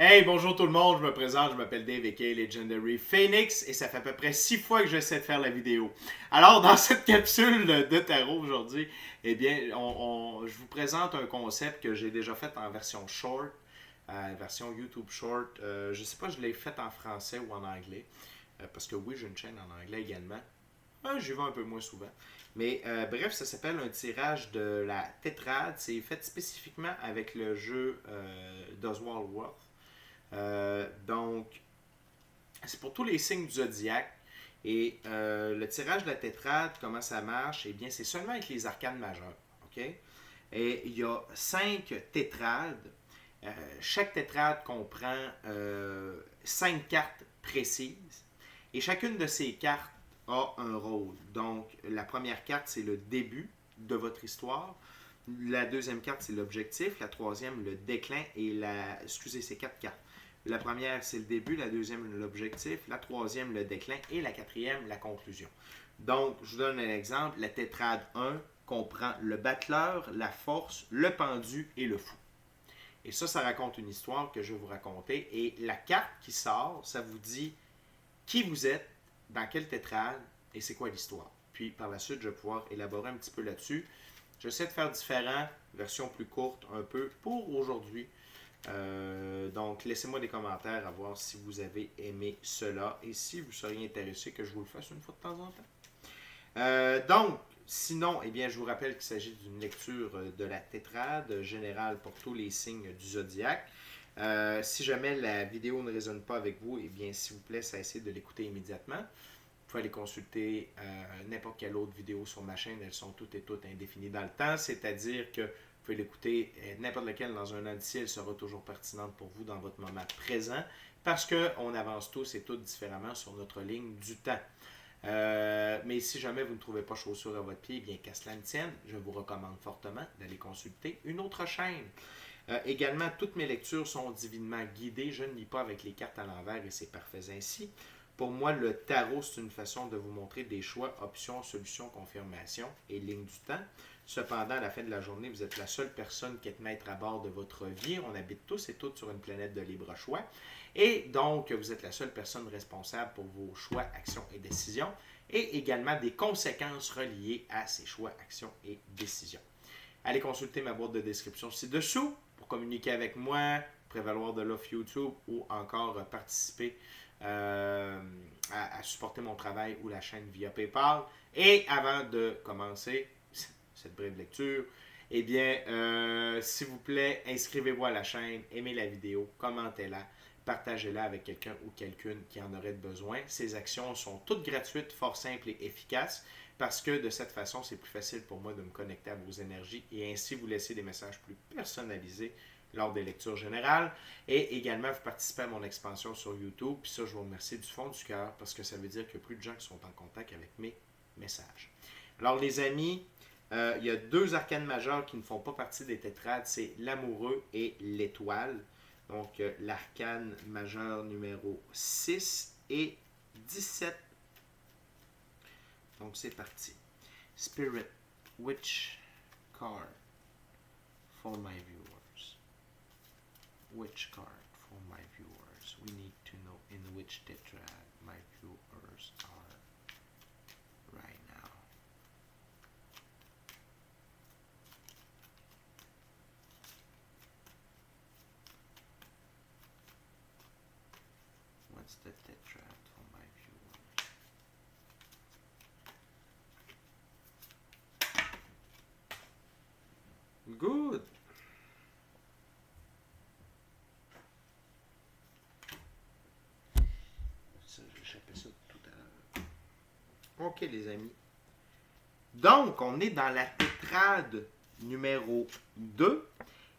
Hey, bonjour tout le monde, je me présente, je m'appelle Dave aka Legendary Phoenix et ça fait à peu près 6 fois que j'essaie de faire la vidéo. Alors, dans cette capsule de tarot aujourd'hui, eh bien, je vous présente un concept que j'ai déjà fait en version short, version YouTube short. Je sais pas, je l'ai fait en français ou en anglais, parce que oui, j'ai une chaîne en anglais également. J'y vais un peu moins souvent. Mais bref, ça s'appelle un tirage de la tétrade. C'est fait spécifiquement avec le jeu d'Oswald Worth. Donc, c'est pour tous les signes du zodiaque. Et le tirage de la tétrade, comment ça marche? Eh bien, c'est seulement avec les arcanes majeures. OK? Et il y a 5 tétrades. Chaque tétrade comprend 5 cartes précises. Et chacune de ces cartes a un rôle. Donc, la première carte, c'est le début de votre histoire. La deuxième carte, c'est l'objectif. La troisième, le déclin. Et excusez, c'est 4 cartes. La première, c'est le début. La deuxième, l'objectif. La troisième, le déclin. Et la quatrième, la conclusion. Donc, je vous donne un exemple. La tétrade 1 comprend le battleur, la force, le pendu et le fou. Et ça raconte une histoire que je vais vous raconter. Et la carte qui sort, ça vous dit qui vous êtes, dans quelle tétrade et c'est quoi l'histoire. Puis par la suite, je vais pouvoir élaborer un petit peu là-dessus. J'essaie de faire différent, version plus courte un peu pour aujourd'hui. Donc, laissez-moi des commentaires à voir si vous avez aimé cela et si vous seriez intéressé que je vous le fasse une fois de temps en temps. Donc, sinon, eh bien, je vous rappelle qu'il s'agit d'une lecture de la tétrade générale pour tous les signes du zodiaque. Si jamais la vidéo ne résonne pas avec vous, eh bien, s'il vous plaît, cessez de l'écouter immédiatement. Vous pouvez aller consulter n'importe quelle autre vidéo sur ma chaîne. Elles sont toutes et toutes indéfinies dans le temps, c'est-à-dire que vous pouvez l'écouter n'importe lequel dans un an d'ici, elle sera toujours pertinente pour vous dans votre moment présent, parce qu'on avance tous et toutes différemment sur notre ligne du temps. Mais si jamais vous ne trouvez pas chaussure à votre pied, eh bien qu'à cela ne tienne, je vous recommande fortement d'aller consulter une autre chaîne. Également, toutes mes lectures sont divinement guidées. Je ne lis pas avec les cartes à l'envers et c'est parfait ainsi. Pour moi, le tarot, c'est une façon de vous montrer des choix, options, solutions, confirmations et lignes du temps. Cependant, à la fin de la journée, vous êtes la seule personne qui est maître à bord de votre vie. On habite tous et toutes sur une planète de libre choix. Et donc, vous êtes la seule personne responsable pour vos choix, actions et décisions et également des conséquences reliées à ces choix, actions et décisions. Allez consulter ma boîte de description ci-dessous pour communiquer avec moi, prévaloir de l'offre YouTube ou encore participer à supporter mon travail ou la chaîne via PayPal. Et avant de commencer cette brève lecture, eh bien, s'il vous plaît, inscrivez-vous à la chaîne, aimez la vidéo, commentez-la, partagez-la avec quelqu'un ou quelqu'une qui en aurait besoin. Ces actions sont toutes gratuites, fort simples et efficaces parce que de cette façon, c'est plus facile pour moi de me connecter à vos énergies et ainsi vous laisser des messages plus personnalisés lors des lectures générales. Et également, vous participez à mon expansion sur YouTube. Puis ça, je vous remercie du fond du cœur parce que ça veut dire qu'il y a plus de gens qui sont en contact avec mes messages. Alors, les amis, il y a 2 arcanes majeures qui ne font pas partie des tétrades, c'est l'amoureux et l'étoile. Donc, l'arcane majeur numéro 6 et 17. Donc, c'est parti. Spirit, which card for my viewers? Which card for my viewers? We need to know in which tetrad my viewers are right now. What's the tetrad for my viewers? Good. Ça, j'ai échappé ça tout à l'heure. OK, les amis. Donc, on est dans la tétrade numéro 2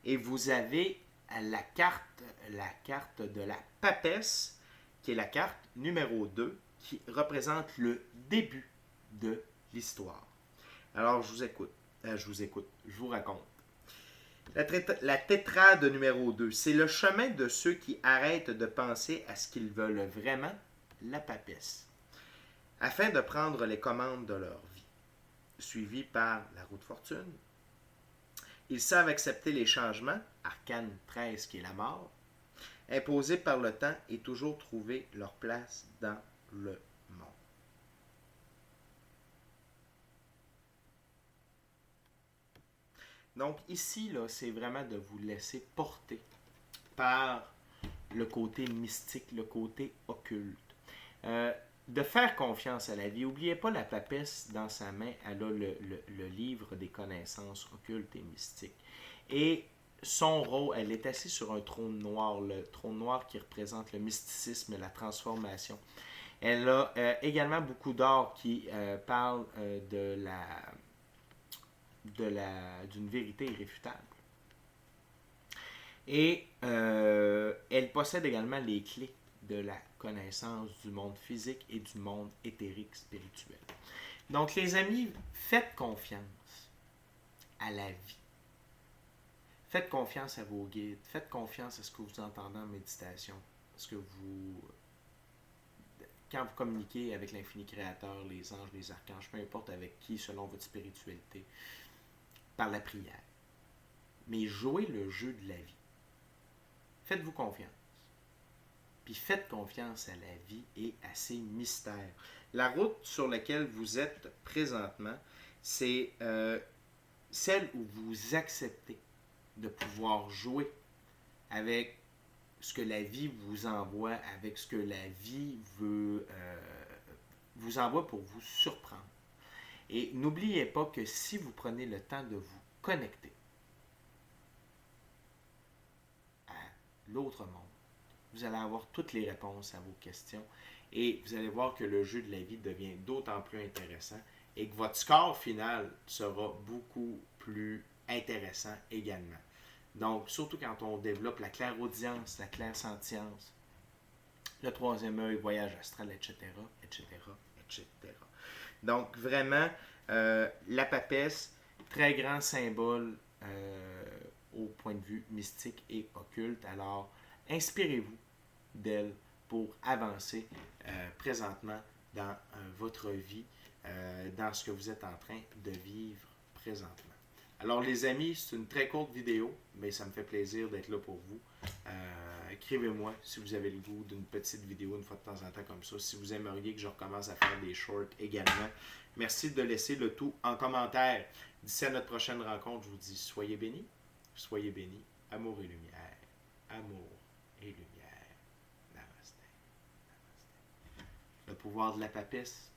et vous avez la carte de la papesse, qui est la carte numéro 2, qui représente le début de l'histoire. Alors, je vous raconte. La tétrade numéro 2, c'est le chemin de ceux qui arrêtent de penser à ce qu'ils veulent vraiment, la papesse, afin de prendre les commandes de leur vie, suivi par la roue de fortune. Ils savent accepter les changements, arcane 13 qui est la mort, imposés par le temps et toujours trouver leur place dans le monde. Donc ici, là, c'est vraiment de vous laisser porter par le côté mystique, le côté occulte. De faire confiance à la vie. N'oubliez pas, la papesse, dans sa main, elle a le livre des connaissances occultes et mystiques. Et son rôle, elle est assise sur un trône noir, le trône noir qui représente le mysticisme, la transformation. Elle a également beaucoup d'or qui parle d'une vérité irréfutable. Et elle possède également les clés de la connaissance du monde physique et du monde éthérique spirituel. Donc, les amis, faites confiance à la vie. Faites confiance à vos guides. Faites confiance à ce que vous entendez en méditation. Ce que vous... Quand vous communiquez avec l'infini créateur, les anges, les archanges, peu importe avec qui, selon votre spiritualité, par la prière. Mais jouez le jeu de la vie. Faites-vous confiance. Puis faites confiance à la vie et à ses mystères. La route sur laquelle vous êtes présentement, c'est celle où vous acceptez de pouvoir jouer avec ce que la vie vous envoie, avec ce que la vie vous envoie pour vous surprendre. Et n'oubliez pas que si vous prenez le temps de vous connecter à l'autre monde, vous allez avoir toutes les réponses à vos questions et vous allez voir que le jeu de la vie devient d'autant plus intéressant et que votre score final sera beaucoup plus intéressant également. Donc, surtout quand on développe la clairaudience, la clairsentience, le troisième œil, voyage astral, etc., etc., etc. Donc, vraiment, la papesse, très grand symbole au point de vue mystique et occulte. Alors, inspirez-vous d'elle pour avancer présentement dans votre vie, dans ce que vous êtes en train de vivre présentement. Alors les amis, c'est une très courte vidéo, mais ça me fait plaisir d'être là pour vous. Écrivez-moi si vous avez le goût d'une petite vidéo une fois de temps en temps comme ça, si vous aimeriez que je recommence à faire des shorts également. Merci de laisser le tout en commentaire. D'ici à notre prochaine rencontre, je vous dis soyez bénis, amour et lumière, amour et lumière. Namaste. Namaste. Le pouvoir de la papesse,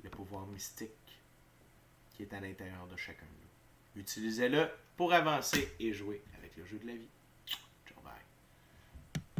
le pouvoir mystique qui est à l'intérieur de chacun de nous. Utilisez-le pour avancer et jouer avec le jeu de la vie.